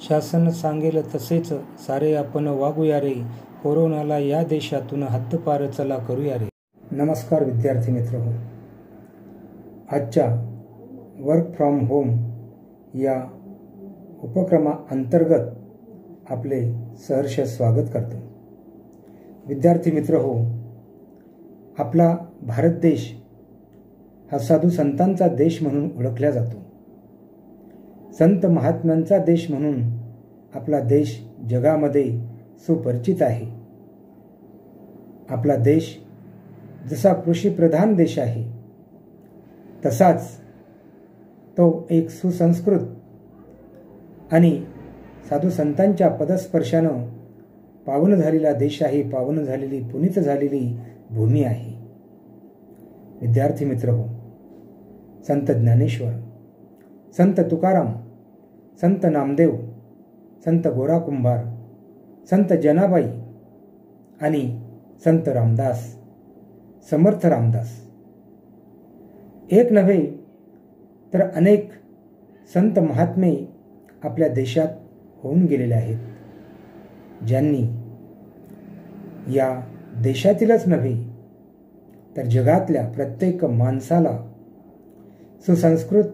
शासन सांगेल तसेच सारे आपण वागूया रे, कोरोनाला या देशातून हद्दपार चला करूया रे. नमस्कार विद्यार्थी मित्र हो. आजच्या वर्क फ्रॉम होम या उपक्रमाअंतर्गत आपले सहर्ष स्वागत करतो. विद्यार्थी मित्र हो, आपला भारत देश हा साधू संतांचा देश म्हणून ओळखला जातो. संत महात्म्यांचा देश म्हणून आपला देश जगामध्ये सुपरिचित आहे. आपला देश जसा कृषीप्रधान देश आहे तसाच तो एक सुसंस्कृत आणि साधू संतांच्या पदस्पर्शानं पावन झालेला देश आहे, पावन झालेली, पुनीत झालेली भूमी आहे. विद्यार्थी मित्र हो, संत ज्ञानेश्वर, संत तुकाराम, संत नामदेव, संत गोरा कुंभार, संत जनाबाई आणि संत रामदास, समर्थ रामदास एक नव्हे तर अनेक संत महात्मे आपल्या देशात होऊन गेलेले आहेत, ज्यांनी या देशातीलच नव्हे तर जगातल्या प्रत्येक माणसाला सुसंस्कृत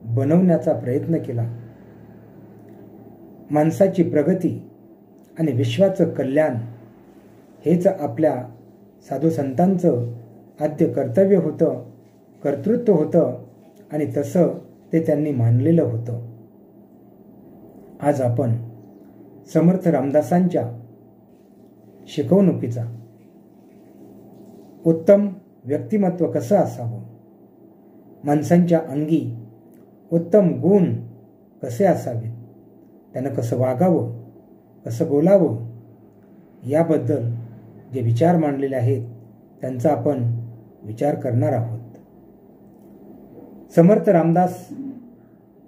बनवण्याचा प्रयत्न केला. माणसाची प्रगती आणि विश्वाचं कल्याण हेच आपल्या साधू संतांचं आद्य कर्तव्य होतं, कर्तृत्व होतं आणि तसं ते त्यांनी मानलेलं होतं. आज आपण समर्थ रामदासांच्या शिकवणुकीचा उत्तम व्यक्तिमत्व कसं असावं, माणसांच्या अंगी उत्तम गुण कसे असावेत, त्यानं कसं वागावं, कसं बोलावं, याबद्दल जे विचार मांडलेले आहेत त्यांचा आपण विचार करणार आहोत. समर्थ रामदास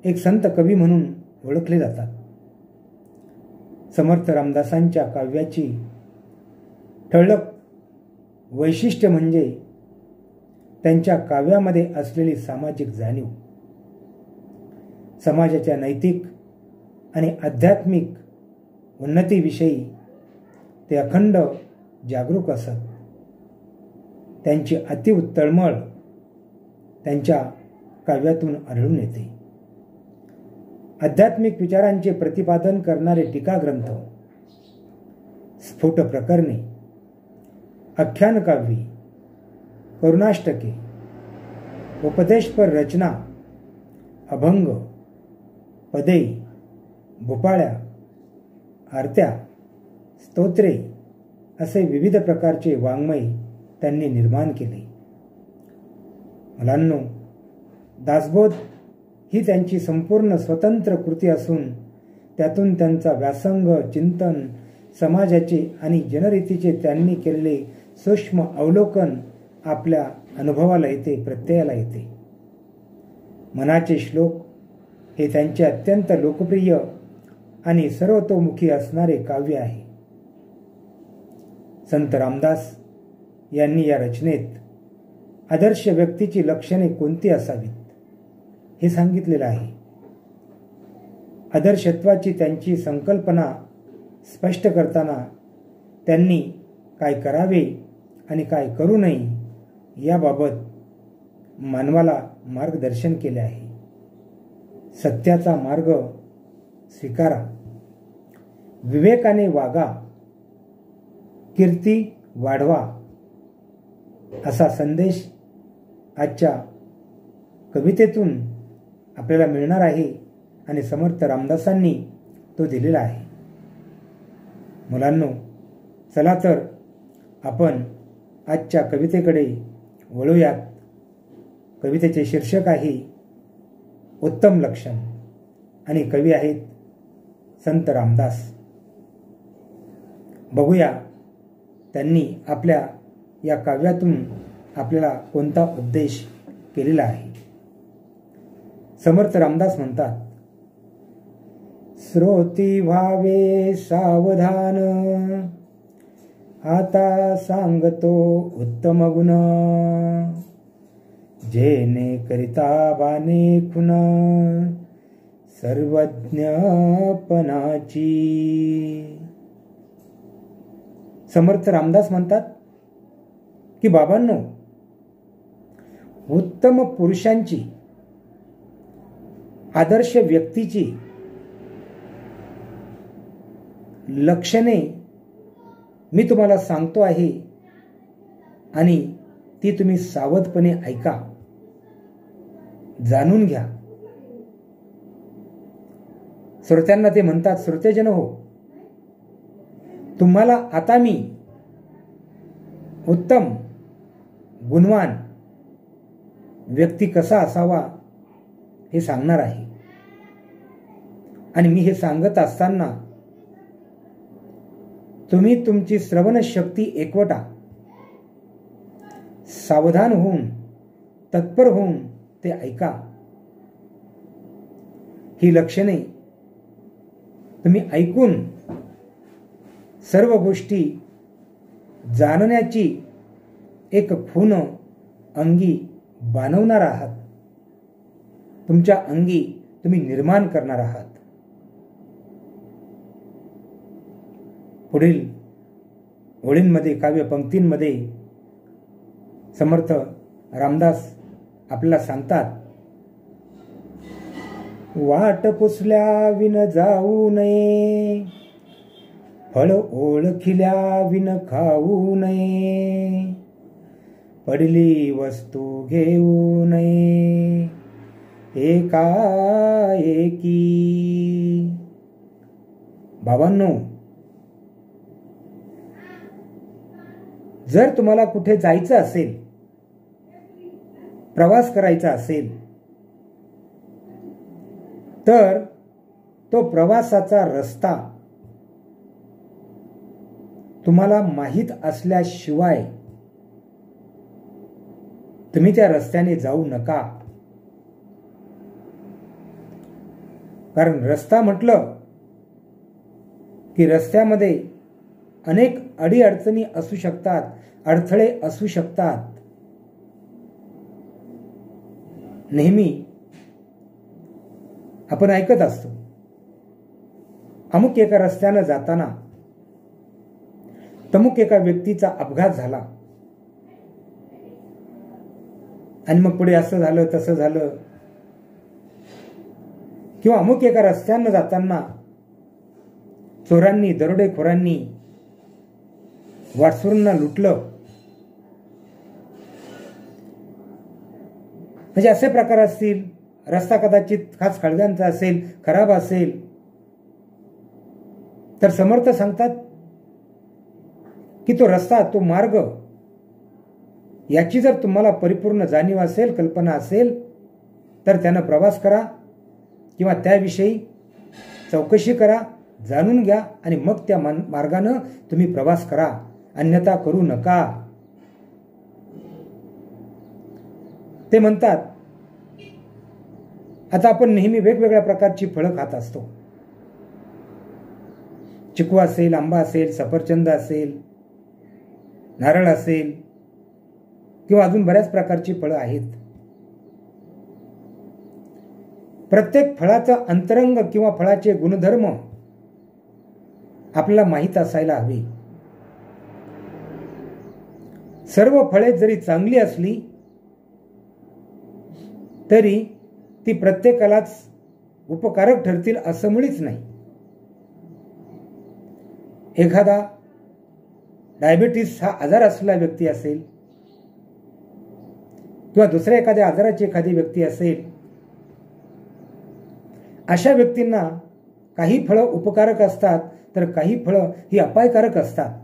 एक संत कवी म्हणून ओळखले जातात. समर्थ रामदासांच्या काव्याची ठळक वैशिष्ट्य म्हणजे त्यांच्या काव्यामध्ये असलेली सामाजिक जाणीव. समाजाच्या नैतिक आणि आध्यात्मिक उन्नतीविषयी ते अखंड जागरूक असत. त्यांची अतीव तळमळ त्यांच्या काव्यातून आढळून येते. आध्यात्मिक विचारांचे प्रतिपादन करणारे टीकाग्रंथ, स्फोट प्रकरणे, आख्यान काव्ये, करुणाष्टके, उपदेशपर रचना, अभंग, पदे, भूपाळ्या, आरत्या, स्तोत्रे असे विविध प्रकारचे वाङ्मय त्यांनी निर्माण केले. मुलांनो, दासबोध ही त्यांची संपूर्ण स्वतंत्र कृती असून त्यातून त्यांचा व्यासंग, चिंतन, समाजाचे आणि जनरीतीचे त्यांनी केलेले सूक्ष्म अवलोकन आपल्या अनुभवाला येते, प्रत्ययाला येते. मनाचे श्लोक हे त्यांचे अत्यंत लोकप्रिय आणि सर्वतोमुखी असणारे काव्य आहे. संत रामदास यांनी या रचनेत आदर्श व्यक्तीची लक्षणे कोणती असावीत हे सांगितलेलं आहे. आदर्शत्वाची त्यांची संकल्पना स्पष्ट करताना त्यांनी काय करावे आणि काय करू नये याबाबत मानवाला मार्गदर्शन केले आहे. सत्याचा मार्ग स्वीकारा, विवेकाने वागा, कीर्ती वाढवा असा संदेश आजच्या कवितेतून आपल्याला मिळणार आहे आणि समर्थ रामदासांनी तो दिलेला आहे. मुलांनो, चला तर आपण आजच्या कवितेकडे वळूयात. कवितेचे शीर्षक आहे उत्तम लक्षण आणि कवी आहेत संत रामदास. बघूया त्यांनी आपल्या या काव्यातून आपल्याला कोणता उपदेश केलेला आहे. समर्थ रामदास म्हणतात, श्रोती व्हावे सावधान, आता सांगतो उत्तम गुण, जेने करिता बाने खुन, सर्वज्ञपणाची. समर्थ रामदास म्हणतात की बाबांनो, उत्तम पुरुषांची, आदर्श व्यक्तीची लक्षणे मी तुम्हाला सांगतो आहे आणि ती तुम्ही सावधपणे ऐका, जाणून घ्या. श्रोत्यांना ते म्हणतात, श्रोतेजन हो, तुम्हाला आता मी उत्तम गुणवान व्यक्ती कसा असावा हे सांगणार आहे. आणि मी हे सांगत असताना तुम्ही तुमची श्रवण शक्ती एकवटा, सावधान होऊन, तत्पर होऊन ते ऐका. ही लक्षणे तुम्ही ऐकून सर्व गोष्टी जाणण्याची एक खूण अंगी बाणवणार आहात, तुमच्या अंगी तुम्ही निर्माण करणार आहात. पुढील ओळींमध्ये, काव्य पंक्तींमध्ये समर्थ रामदास आपल्याला सांगतात, वाट पुसल्या विन जाऊ नये, फळ ओळखिल्या विन खाऊ नये, पडली वस्तू घेऊ नये एकाएकी. बाबांनो, जर तुम्हाला कुठे जायचं असेल, प्रवास करायचा असेल, तर तो प्रवासाचा रस्ता तुम्हाला माहीत असल्याशिवाय तुम्ही त्या रस्त्याने जाऊ नका. कारण रस्ता म्हटलं की रस्त्यामध्ये अनेक अडीअडचणी असू शकतात, अडथळे असू शकतात. नेहमी आपण ऐकत असतो, अमुक एका रस्त्यानं जाताना तमुक एका व्यक्तीचा अपघात झाला आणि मग पुढे असं झालं, तसं झालं. किंवा अमुक एका रस्त्यानं जाताना चोरांनी, दरोडेखोरांनी वाटसरूंना लुटलं. म्हणजे असे प्रकार असतील. रस्ता कदाचित खास खळग्यांचा असेल, खराब असेल, तर समर्थ सांगतात की तो रस्ता, तो मार्ग याची जर तुम्हाला परिपूर्ण जाणीव असेल, कल्पना असेल, तर त्यानं प्रवास करा किंवा त्याविषयी चौकशी करा, जाणून घ्या आणि मग त्या मार्गानं तुम्ही प्रवास करा, अन्यथा करू नका. ते म्हणतात, आता आपण नेहमी वेगवेगळ्या प्रकारची फळं खात असतो. चिकू असेल, आंबा असेल, सफरचंद असेल, नारळ असेल किंवा अजून बऱ्याच प्रकारची फळं आहेत. प्रत्येक फळाचं अंतरंग किंवा फळाचे गुणधर्म आपल्याला माहीत असायला हवे. सर्व फळे जरी चांगली असली तरी ती प्रत्येकालाच उपकारक ठरतील असं मुळीच नाही. एखादा डायबिटीस हा आजार असलेला व्यक्ती असेल किंवा दुसऱ्या एखाद्या आजाराची एखादी व्यक्ती असेल, अशा व्यक्तींना काही फळं उपकारक असतात तर काही फळं ही अपायकारक असतात.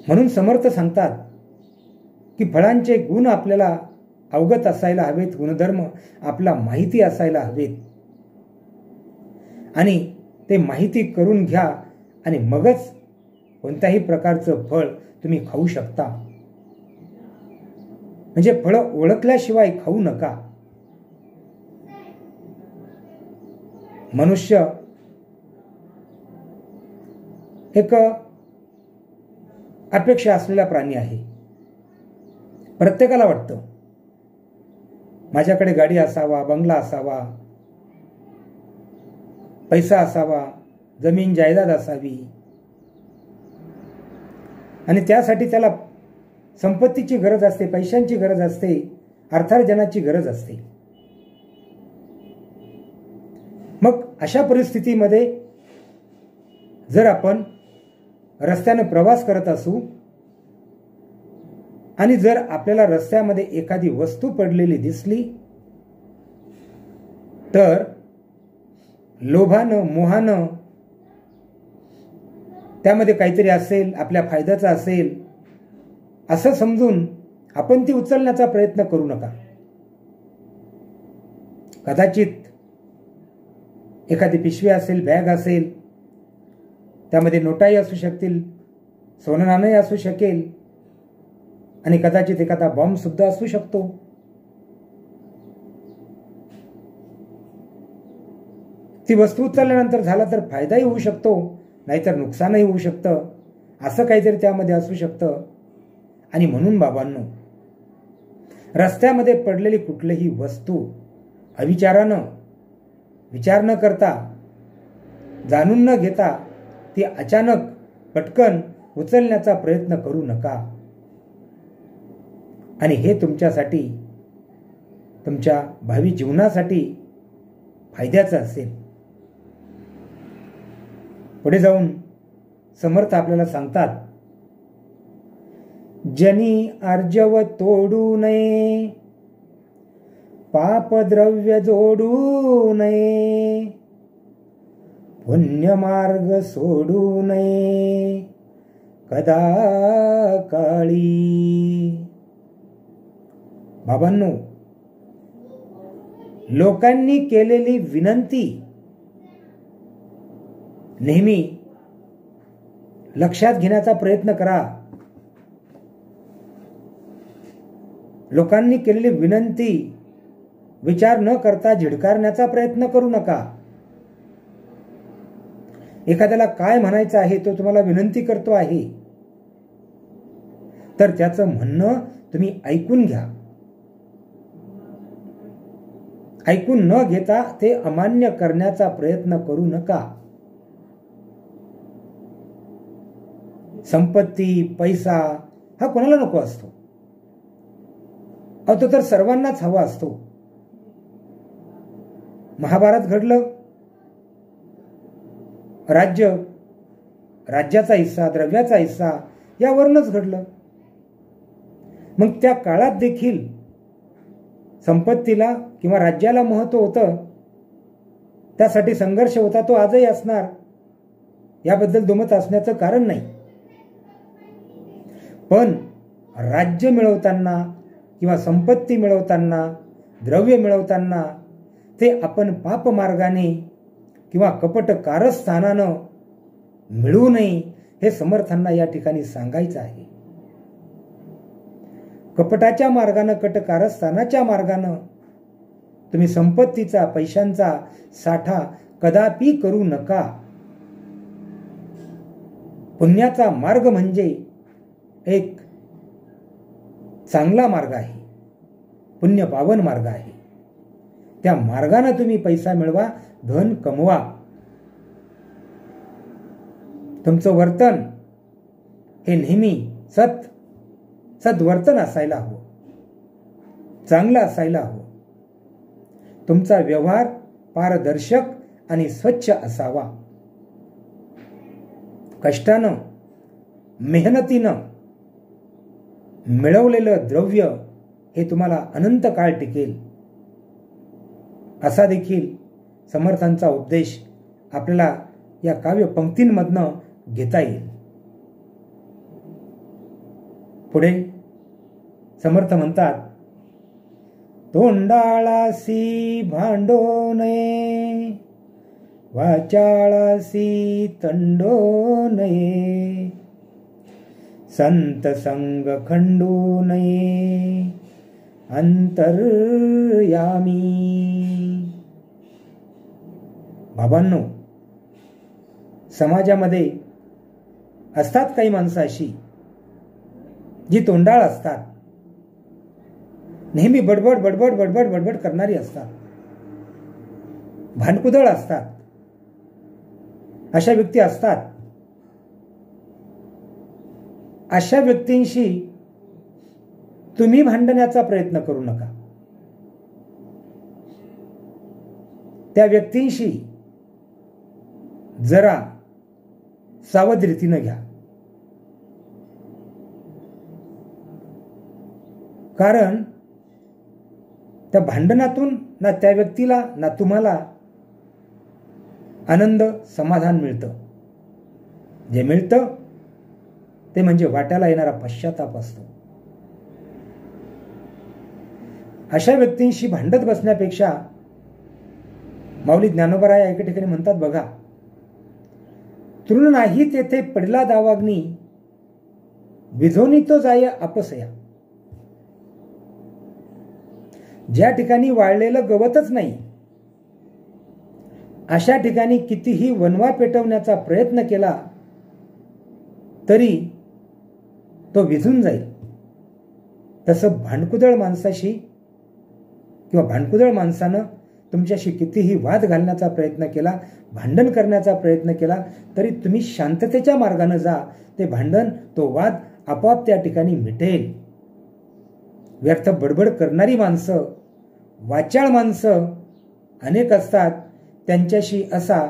म्हणून समर्थ सांगतात की फळांचे गुण आपल्याला अवगत असायला हवेत, गुणधर्म आपला माहिती असायला हवेत आणि ते माहिती करून घ्या आणि मगच कोणत्याही प्रकारचं फळ तुम्ही खाऊ शकता. म्हणजे फळं ओळखल्याशिवाय खाऊ नका. मनुष्य एक अपेक्षा असलेला प्राणी आहे. प्रत्येकाला वाटतं माझ्याकडे गाडी असावा, बंगला असावा, पैसा असावा, जमीन जायदाद असावी, आणि त्यासाठी त्याला संपत्तीची गरज असते, पैशांची गरज असते, अर्थार्जनाची गरज असते. मग अशा परिस्थितीमध्ये जर आपण रस्त्याने प्रवास करत असू आणि जर आपल्याला रस्त्यामध्ये एखादी वस्तू पडलेली दिसली तर लोभानं, मोहानं, त्यामध्ये काहीतरी असेल, आपल्या फायद्याचं असेल असं समजून आपण ती उचलण्याचा प्रयत्न करू नका. कदाचित एखादी पिशवी असेल, बॅग असेल, त्यामध्ये नोटाही असू शकतील, सोनं नाणंही असू शकेल आणि कदाचित एखादा बॉम्ब सुद्धा असू शकतो. ती वस्तू उचलल्यानंतर झाला तर फायदाही होऊ शकतो, नाहीतर नुकसानही होऊ शकतं. असं काहीतरी त्यामध्ये असू शकतं. आणि म्हणून बाबांनो, रस्त्यामध्ये पडलेली कुठलीही वस्तू अविचारानं, विचार न करता, जाणून न घेता ती अचानक पटकन उचलण्याचा प्रयत्न करू नका. आणि हे तुमच्यासाठी, तुमच्या भावी जीवनासाठी फायद्याचं असेल. पुढे जाऊन समर्थ आपल्याला सांगतात, जनी आर्जव तोडू नये, पापद्रव्य जोडू नये, पुण्य मार्ग सोडू नये कदा काळी. बाबांनो, लोकांनी केलेली विनंती नेहमी लक्षात घेण्याचा प्रयत्न करा. लोकांनी केलेली विनंती विचार न करता झिडकारण्याचा प्रयत्न करू नका. एखाद्याला काय म्हणायचं आहे, तो तुम्हाला विनंती करतो आहे, तर त्याचं म्हणणं तुम्ही ऐकून घ्या. ऐकून न घेता ते अमान्य करण्याचा प्रयत्न करू नका. संपत्ती, पैसा हा कोणाला नको असतो. तो तर सर्वांनाच हवा असतो. महाभारत घडलं, राज्य, राज्याचा हिस्सा, द्रव्याचा हिस्सा यावरूनच घडलं. मग त्या काळात देखील संपत्तीला किंवा राज्याला महत्व होतं, त्यासाठी संघर्ष होता, तो आजही असणार, याबद्दल दुमत असण्याचं कारण नाही. पण राज्य मिळवताना किंवा संपत्ती मिळवताना, द्रव्य मिळवताना ते आपण पाप मार्गाने किंवा कपट कारस्थानानं मिळवू नये, हे समर्थांना या ठिकाणी सांगायचं आहे. कपटाच्या मार्गानं, कटकारस्थानाच्या मार्गानं तुम्ही संपत्तीचा, पैशांचा साठा कदापि करू नका. पुण्याचा मार्ग म्हणजे एक चांगला मार्ग आहे, पुण्य पावन मार्ग आहे. त्या मार्गाने तुम्ही पैसा मिळवा, धन कमवा. तुमचं वर्तन हे नेहमी सद्वर्तन असायला हवं, चांगलं असायला हवं. तुमचा व्यवहार पारदर्शक आणि स्वच्छ असावा. कष्टानं, मेहनतीनं मिळवलेलं द्रव्य हे तुम्हाला अनंत काळ टिकेल, असा देखील समर्थांचा उपदेश आपल्याला या काव्य पंक्तींमधनं घेता येईल. पुढे समर्थ म्हणतात, तोंडाळासी भांडो नये, वाचाळासी तंडो नये, संत संग खंडू नये अंतर्यामी. बाबांनो, समाजामध्ये असतात काही माणसं अशी जी तोंडाळ असतात. नेहमी बडबड बडबड बडबड बडबड करणारी असतात, भांडकुदळ असतात, अशा व्यक्ती असतात. अशा व्यक्तींशी तुम्ही भांडण्याचा प्रयत्न करू नका. त्या व्यक्तींशी जरा सावध रीतीनं घ्या. कारण त्या भांडणातून ना त्या व्यक्तीला ना तुम्हाला आनंद समाधान मिळतं. जे मिळतं ते म्हणजे वाट्याला येणारा पश्चाताप असतो. अशा व्यक्तींशी भांडत बसण्यापेक्षा माऊली ज्ञानोबराय एके ठिकाणी म्हणतात बघा, तृण नाही तेथे पडला दावाग्नी, विझोनी तो जाय आपसया. ज्या ठिकाणी वाळलेलं गवतच नाही अशा ठिकाणी कितीही वनवा पेटवण्याचा प्रयत्न केला तरी तो विझून जाईल. तसं भांडकुदळ माणसाशी किंवा भांडकुदळ माणसानं तुमच्याशी कितीही वाद घालण्याचा प्रयत्न केला, भांडण करण्याचा प्रयत्न केला तरी तुम्ही शांततेच्या मार्गाने जा. ते भांडण, तो वाद आपोआप त्या ठिकाणी मिटेल. व्यर्थ बडबड करणारी माणसं, वाचाळ माणसं अनेक असतात. त्यांच्याशी असा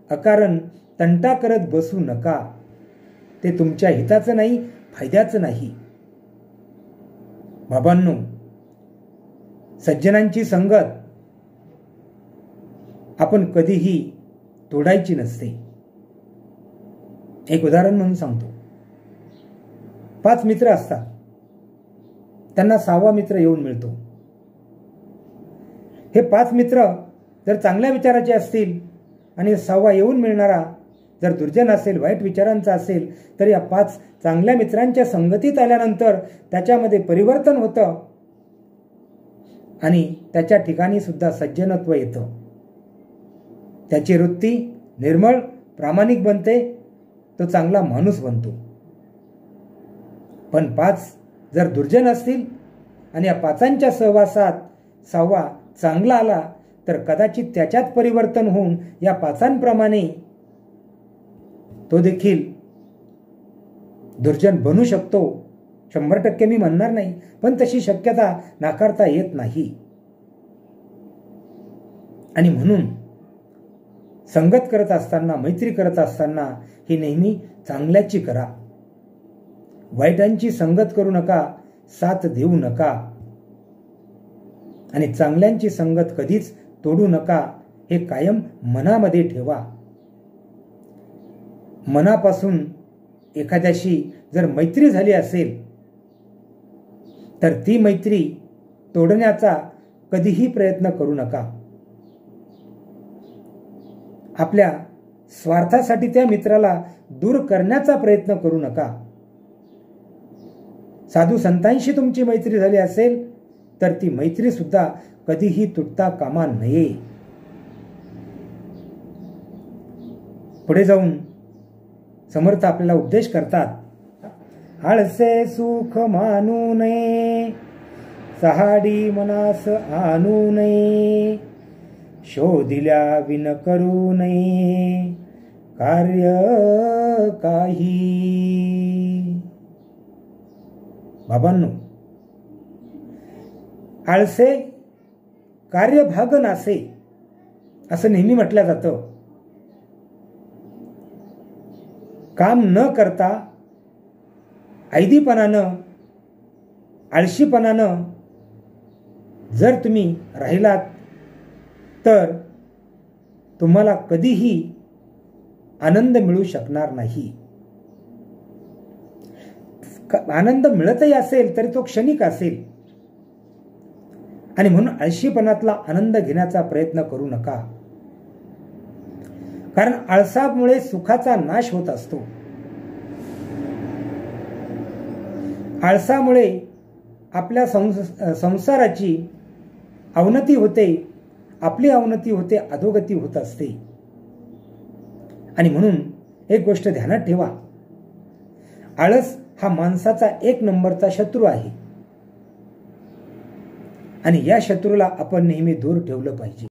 अकारण तंटा करत बसू नका. ते तुमच्या हिताचं नाही, फायद्याचं नाही. बाबांनो, सज्जनांची संगत आपण कधीही तोडायची नसते. एक उदाहरण म्हणून सांगतो. 5 मित्र असतात, त्यांना 6वा मित्र येऊन मिळतो. हे 5 मित्र जर चांगल्या विचाराचे असतील आणि 6वा येऊन मिळणारा जर दुर्जन असेल, वाईट विचारांचा असेल, तर या 5 चांगल्या मित्रांच्या संगतीत आल्यानंतर त्याच्यामध्ये परिवर्तन होतं आणि त्याच्या ठिकाणी सुद्धा सज्जनत्व येतं. त्याची वृत्ती निर्मळ प्रामाणिक बनते, तो चांगला माणूस बनतो. पण 5 जर दुर्जन असतील आणि या 5च्या सहवासात 6वा चांगला आला तर कदाचित त्याच्यात परिवर्तन होऊन या 5प्रमाणे तो देखील दुर्जन बनू शकतो. 100% मी म्हणणार नाही, पण तशी शक्यता नाकारता येत नाही. आणि म्हणून संगत करत असताना, मैत्री करत असताना ही नेहमी चांगल्याची करा. वाईटांची संगत करू नका, साथ देऊ नका. आणि चांगल्यांची संगत कधीच तोडू नका. हे कायम मनामध्ये ठेवा. मनापासून एखाद्याशी जर मैत्री झाली असेल तर ती मैत्री तोडण्याचा कधीही प्रयत्न करू नका. आपल्या स्वार्थासाठी त्या मित्राला दूर करण्याचा प्रयत्न करू नका. साधू संतांशी तुमची मैत्री झाली असेल तर ती मैत्री सुद्धा कधीही तुटता कामा नये. पुढे जाऊन समर्थ आपल्याला उपदेश करतात. आळसे सुख मानू नये, चहाडी मनास आणू नये, शोधिल्या विन करू नये कार्य काही. बाबांनो, आळसे कार्यभाग नासे असं नेहमी म्हटलं जातं. काम न करता ऐदीपणानं, आळशीपणानं जर तुम्ही राहिलात तर तुम्हाला कधीही आनंद मिळू शकणार नाही. आनंद मिळतही असेल तरी तो क्षणिक असेल. आणि म्हणून आळशीपणातला आनंद घेण्याचा प्रयत्न करू नका. कारण आळसामुळे सुखाचा नाश होत असतो. आळसामुळे आपल्या संसाराची अवनती होते, आपली अवनती होते, अधोगती होत असते. आणि म्हणून एक गोष्ट ध्यानात ठेवा, आळस हा माणसाचा 1 नंबरचा शत्रू आहे. आणि या शत्रूला आपण नेहमी दूर ठेवलं पाहिजे.